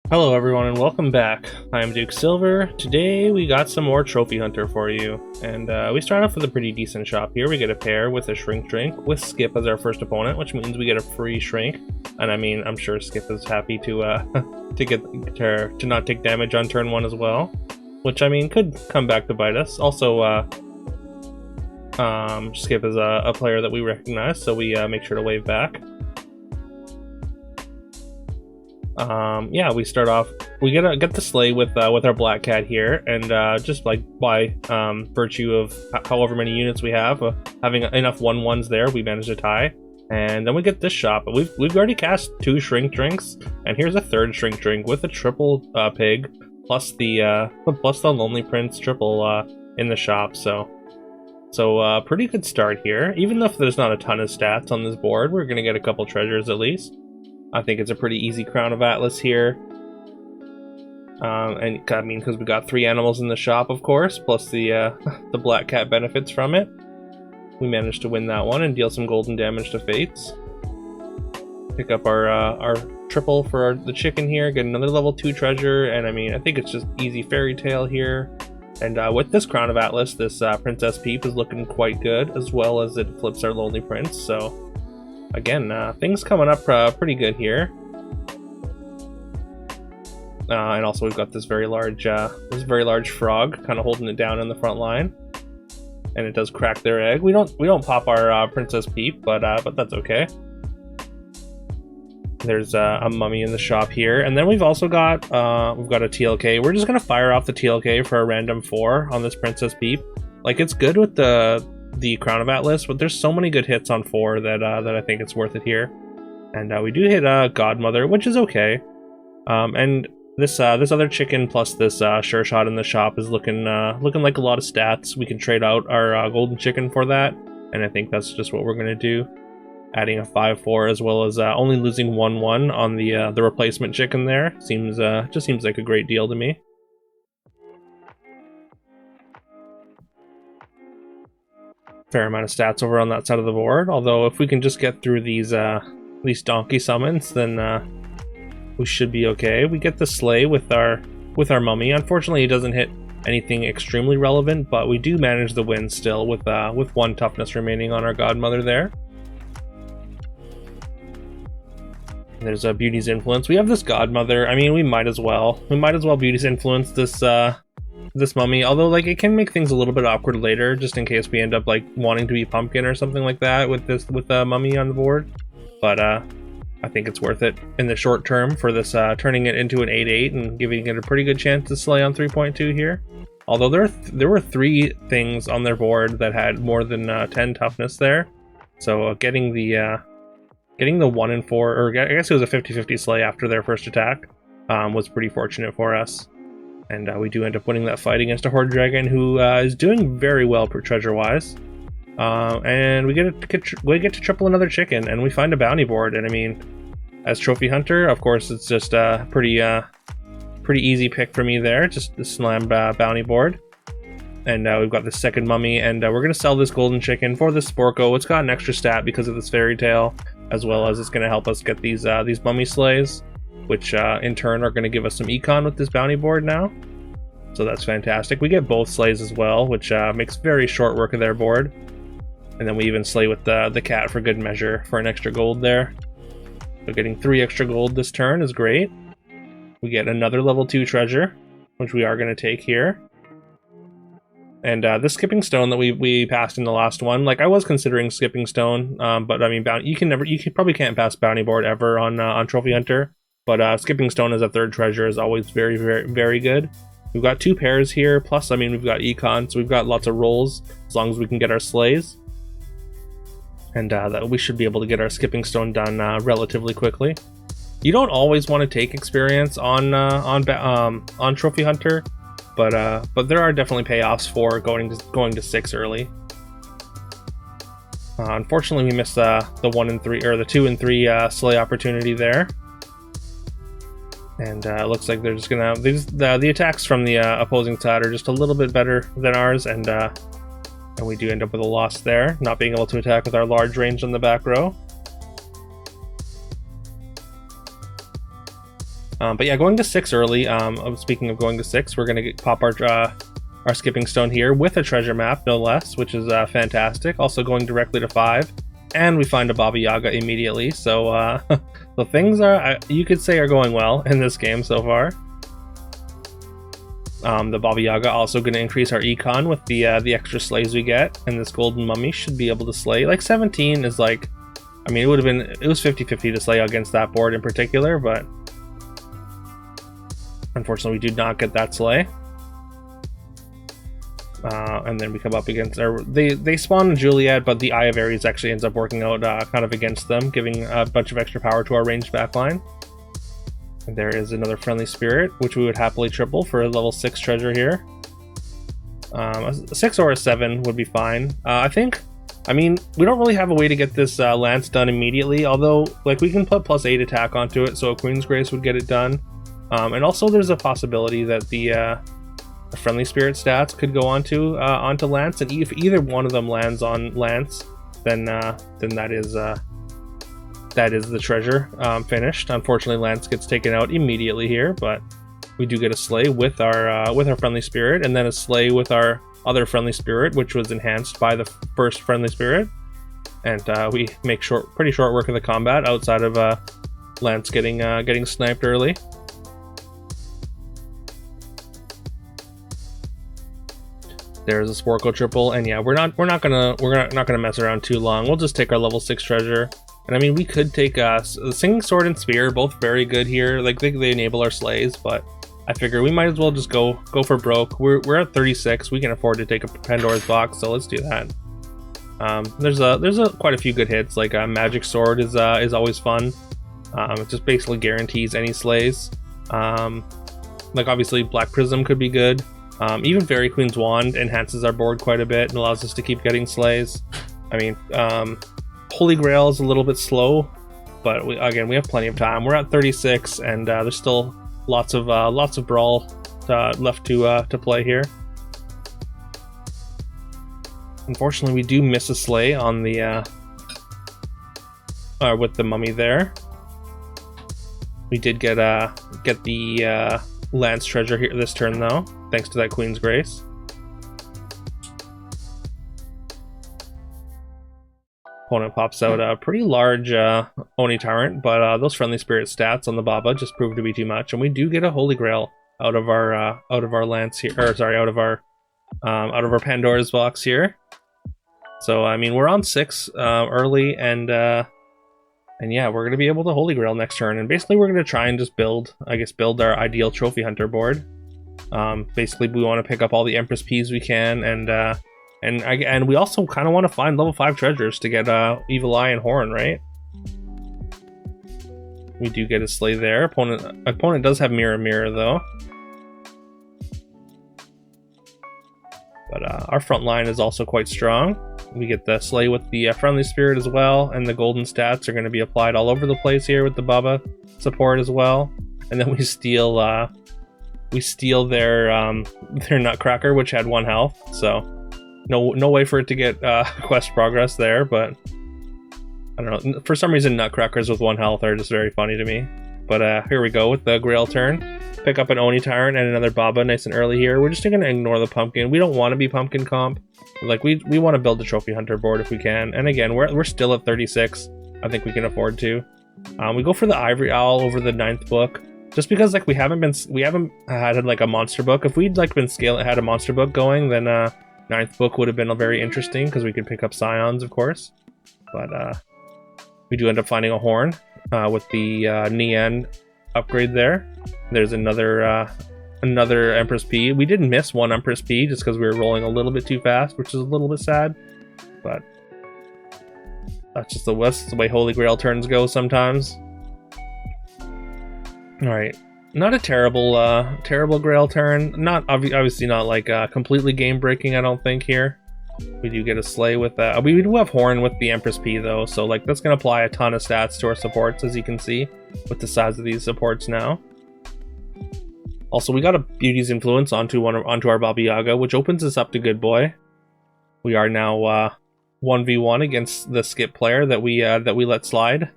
Hello everyone and welcome back. I'm Duke Silver. Today we got some more Trophy Hunter for you, and we start off with a pretty decent shop here. We get a pair with a Shrink Drink with Skip as our first opponent, which means we get a free Shrink. And I mean, I'm sure Skip is happy to to not take damage on turn 1 as well, which I mean could come back to bite us. Also, Skip is a player that we recognize, so we make sure to wave back. Yeah, we start off. We get the sleigh with our black cat here, and just like by virtue of however many units we have, having enough 1/1s there, we manage to tie. And then we get this shop. We've already cast 2 Shrink Drinks, and here's a third Shrink Drink with a triple pig plus the Lonely Prince triple in the shop. So pretty good start here. Even if there's not a ton of stats on this board, we're gonna get a couple treasures at least. I think it's a pretty easy Crown of Atlas here. And I mean, because we got 3 animals in the shop, of course, plus the black cat benefits from it. We managed to win that one and deal some golden damage to Fates. Pick up our triple for the chicken here, get another level 2 treasure, and I mean, I think it's just easy fairy tale here. And with this Crown of Atlas, this Princess Peep is looking quite good, as well as it flips our Lonely Prince, so... Again, things coming up pretty good here. And also we've got this very large frog kind of holding it down in the front line. And it does crack their egg. We don't pop our Princess Peep, but that's okay. There's a mummy in the shop here, and then we've also got a TLK. We're just gonna fire off the TLK for a random 4 on this Princess Peep. Like, it's good with the Crown of Atlas, but there's so many good hits on 4 that I think it's worth it here. And we do hit Godmother, which is okay. And this other chicken plus this Sure Shot in the shop is looking like a lot of stats. We can trade out our golden chicken for that, and I think that's just what we're gonna do. Adding a 5/4 as well as only losing 1/1 on the replacement chicken there seems like a great deal to me. Fair amount of stats over on that side of the board, although if we can just get through these donkey summons, then we should be okay. We get the sleigh with our mummy. Unfortunately, it doesn't hit anything extremely relevant, but we do manage the win still with 1 toughness remaining on our Godmother there. There's a Beauty's Influence. We have this Godmother. I mean, we might as well Beauty's Influence this mummy, although like it can make things a little bit awkward later, just in case we end up like wanting to be pumpkin or something like that with the mummy on the board. But I think it's worth it in the short term for this turning it into an 8/8 and giving it a pretty good chance to slay on 3.2 here. Although there were 3 things on their board that had more than 10 toughness there, so getting the 1 in 4, or I guess it was a 50/50 slay after their first attack, was pretty fortunate for us. And we do end up winning that fight against a Horde Dragon who is doing very well treasure-wise. And we get to triple another chicken, and we find a bounty board. And I mean, as Trophy Hunter, of course, it's just a pretty easy pick for me there, just the slam bounty board. And we've got the second mummy, and we're going to sell this golden chicken for this Sporko. It's got an extra stat because of this fairy tale, as well as it's going to help us get these mummy slays, which in turn are going to give us some econ with this bounty board now. So that's fantastic. We get both slays as well, which makes very short work of their board. And then we even slay with the cat for good measure for an extra gold there. So getting 3 extra gold this turn is great. We get another level 2 treasure, which we are going to take here. And the skipping stone that we passed in the last one, like I was considering skipping stone, but I mean, you probably can't pass bounty board ever on Trophy Hunter. But skipping stone as a 3rd treasure is always very, very, very good. We've got 2 pairs here, plus, I mean, we've got econ, so we've got lots of rolls, as long as we can get our slays. And that we should be able to get our skipping stone done relatively quickly. You don't always want to take experience on Trophy Hunter, but there are definitely payoffs for going to 6 early. Unfortunately, we missed the 1 and 3 or the 2 and 3 slay opportunity there. And it looks like they're just gonna have the attacks from the opposing side are just a little bit better than ours, and we do end up with a loss there, not being able to attack with our large range on the back row. But yeah, going to 6 early. Speaking of going to 6, we're gonna pop our skipping stone here with a treasure map, no less, which is fantastic. Also going directly to 5, and we find a Baba Yaga immediately. So the things are, you could say, are going well in this game so far. The Baba Yaga also going to increase our econ with the extra slays we get, and this golden mummy should be able to slay. Like 17 is like, I mean, it was 50-50 to slay against that board in particular, but unfortunately we do not get that slay. And then we come up against, they spawn Juliet, but the Eye of Ares actually ends up working out kind of against them, giving a bunch of extra power to our ranged backline. And there is another friendly spirit, which we would happily triple for a level 6 treasure here. A 6 or a 7 would be fine. I mean, we don't really have a way to get this lance done immediately, although like we can put +8 attack onto it, so a Queen's Grace would get it done. And also there's a possibility that the friendly spirit stats could go onto Lance, and if either one of them lands on Lance, then that is the treasure finished. Unfortunately, Lance gets taken out immediately here, but we do get a slay with our friendly spirit, and then a slay with our other friendly spirit, which was enhanced by the first friendly spirit, and we make pretty short work of the combat outside of Lance getting sniped early. There's a Sporco triple, and yeah, we're not gonna mess around too long. We'll just take our level 6 treasure, and I mean we could take the Singing Sword and Spear, both very good here. Like they enable our slays, but I figure we might as well just go for broke. We're at 36. We can afford to take a Pandora's box, so let's do that. There's quite a few good hits. Like Magic Sword is always fun. It just basically guarantees any slays. Like obviously Black Prism could be good. Even Fairy Queen's Wand enhances our board quite a bit and allows us to keep getting slays. I mean, Holy Grail is a little bit slow, but we have plenty of time. We're at 36, and there's still lots of Brawl left to play here. Unfortunately, we do miss a slay on the with the mummy there. We did get the Lance treasure here this turn though, thanks to that Queen's Grace. Opponent pops out a pretty large Oni Tyrant, but those friendly spirit stats on the Baba just proved to be too much, and we do get a Holy Grail out of our Lance here, or sorry, out of our Pandora's box here. So I mean, we're on 6 early, and yeah, we're gonna be able to Holy Grail next turn, and basically we're gonna try and just build our ideal trophy hunter board. Basically, we want to pick up all the Empress Peas we can, and we also kind of want to find level 5 treasures to get Evil Eye and Horn, right? We do get a slay there. Opponent does have Mirror though. But our front line is also quite strong. We get the slay with the friendly spirit as well, and the golden stats are going to be applied all over the place here with the Baba support as well. And then we steal their Nutcracker, which had 1 health. So no way for it to get quest progress there, but I don't know. For some reason, Nutcrackers with 1 health are just very funny to me. But here we go with the Grail turn. Pick up an Oni Tyrant and another Baba nice and early here. We're just going to ignore the pumpkin. We don't want to be pumpkin comp. Like we want to build a trophy hunter board if we can. And again, we're still at 36. I think we can afford to. We go for the Ivory Owl over the 9th book, just because like we haven't had like a monster book. If we'd like had a monster book going, then 9th book would have been very interesting because we could pick up Scions, of course. But we do end up finding a Horn with the Nian upgrade there. There's another Empress P. We did miss 1 Empress P just because we were rolling a little bit too fast, which is a little bit sad. But that's just the way Holy Grail turns go sometimes. All right, not a terrible Grail turn. Not obviously not like completely game breaking. I don't think here. We do get a slay with that. We do have Horn with the Empress P though, so like that's gonna apply a ton of stats to our supports, as you can see with the size of these supports now. Also, we got a Beauty's Influence onto our Baba Yaga, which opens us up to Good Boy. We are now 1v1 against the skip player that we let slide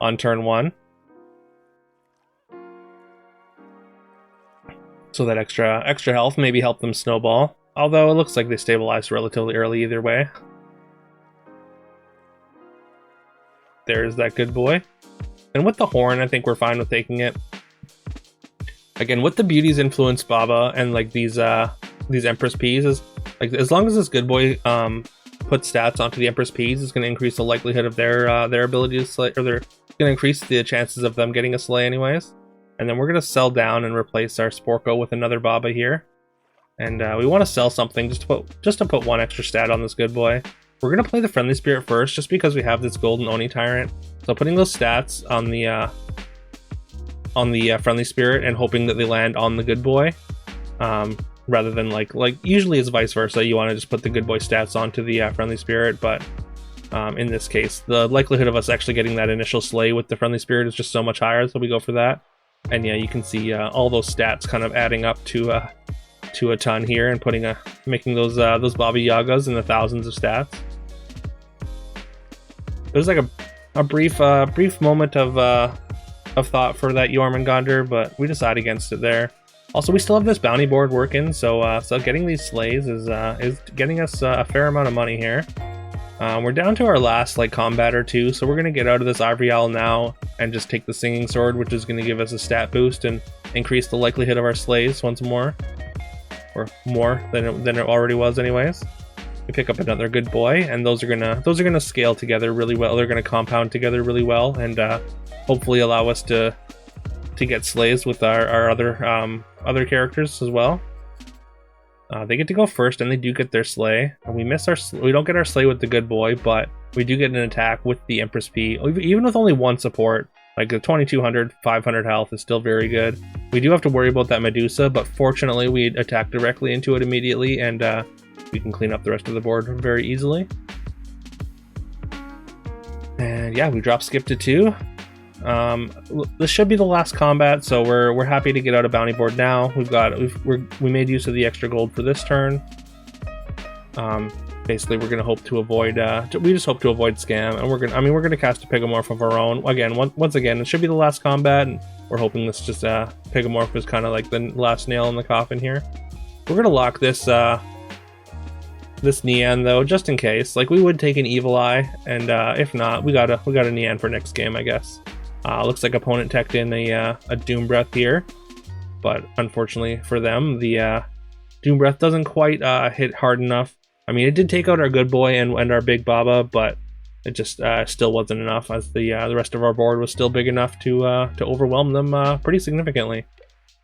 on turn 1. So that extra health maybe help them snowball. Although it looks like they stabilized relatively early either way. There's that good boy. And with the horn, I think we're fine with taking it. Again, with the Beauty's Influence Baba and like these Empress Peas, is like as long as this good boy puts stats onto the Empress Peas, it's going to increase the likelihood of their ability to slay, or they're going to increase the chances of them getting a slay anyways. And then we're going to sell down and replace our Sporko with another Baba here. And we want to sell something just to put one extra stat on this good boy. We're going to play the Friendly Spirit first, just because we have this Golden Oni Tyrant. So putting those stats on the Friendly Spirit and hoping that they land on the good boy, rather than like usually it's vice versa. You want to just put the good boy stats onto the Friendly Spirit, but in this case, the likelihood of us actually getting that initial slay with the Friendly Spirit is just so much higher, so we go for that. And yeah, you can see all those stats kind of adding up to a ton here, and making those Baba Yagas in the thousands of stats. There's like a brief moment of thought for that Jormungandr, but we decide against it there. Also, we still have this bounty board working, so getting these slays is getting us a fair amount of money here. We're down to our last like combat or two, so we're gonna get out of this Ivory Owl now and just take the Singing Sword, which is gonna give us a stat boost and increase the likelihood of our slays once more, or more than it already was anyways. We pick up another good boy, and those are gonna scale together really well. They're gonna compound together really well, and hopefully allow us to get slays with our other characters as well. They get to go first, and they do get their slay. And we don't get our slay with the good boy, but we do get an attack with the Empress P. Even with only one support, like the 2200, 500 health is still very good. We do have to worry about that Medusa, but fortunately we attack directly into it immediately, and we can clean up the rest of the board very easily. And yeah, we drop skip to 2. This should be the last combat, so we're happy to get out of bounty board now. We made use of the extra gold for this turn. Basically, we're gonna hope to avoid. We just hope to avoid scam, and we're gonna cast a Pigomorph of our own. Again, once again, it should be the last combat, and we're hoping this just Pigomorph is kind of like the last nail in the coffin here. We're gonna lock this Nian though, just in case. Like, we would take an Evil Eye, and if not, we got a Nian for next game, I guess. Looks like opponent teched in a Doom Breath here, but unfortunately for them, the Doom Breath doesn't quite hit hard enough. I mean, it did take out our good boy and our big Baba, but it just still wasn't enough, as the rest of our board was still big enough to overwhelm them pretty significantly.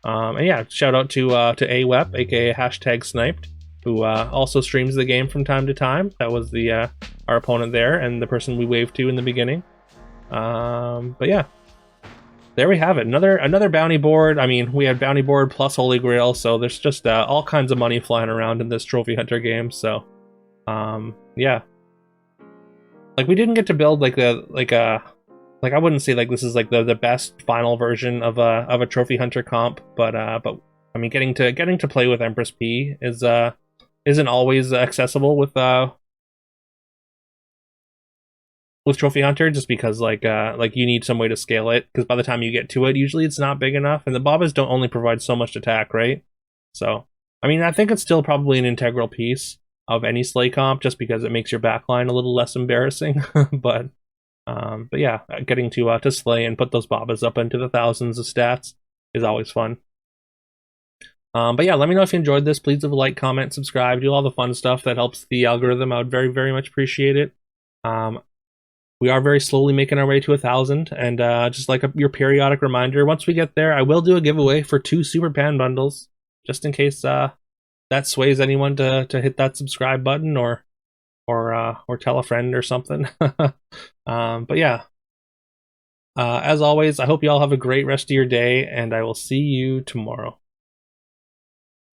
And yeah, shout out to AWEP, aka #sniped, who also streams the game from time to time. That was our opponent there, and the person we waved to in the beginning. But yeah, there we have it. Another bounty board. I mean, we had bounty board plus Holy Grail, so there's just all kinds of money flying around in this Trophy Hunter game. So yeah, like, we didn't get to build like I wouldn't say like this is like the best final version of a Trophy Hunter comp, but I mean, getting to play with Empress P isn't always accessible with Trophy Hunter, just because like you need some way to scale it, because by the time you get to it, usually it's not big enough, and the Babas don't only provide so much attack, right? So I mean, I think it's still probably an integral piece of any slay comp, just because it makes your backline a little less embarrassing. but yeah, getting to slay and put those Babas up into the thousands of stats is always fun. But yeah, let me know if you enjoyed this. Please leave a like, comment, subscribe, do all the fun stuff that helps the algorithm. I would very, very much appreciate it. We are very slowly making our way to 1,000, and just like your periodic reminder, once we get there, I will do a giveaway for 2 Super Pan bundles, just in case that sways anyone to hit that subscribe button or tell a friend or something. But yeah, as always, I hope you all have a great rest of your day, and I will see you tomorrow.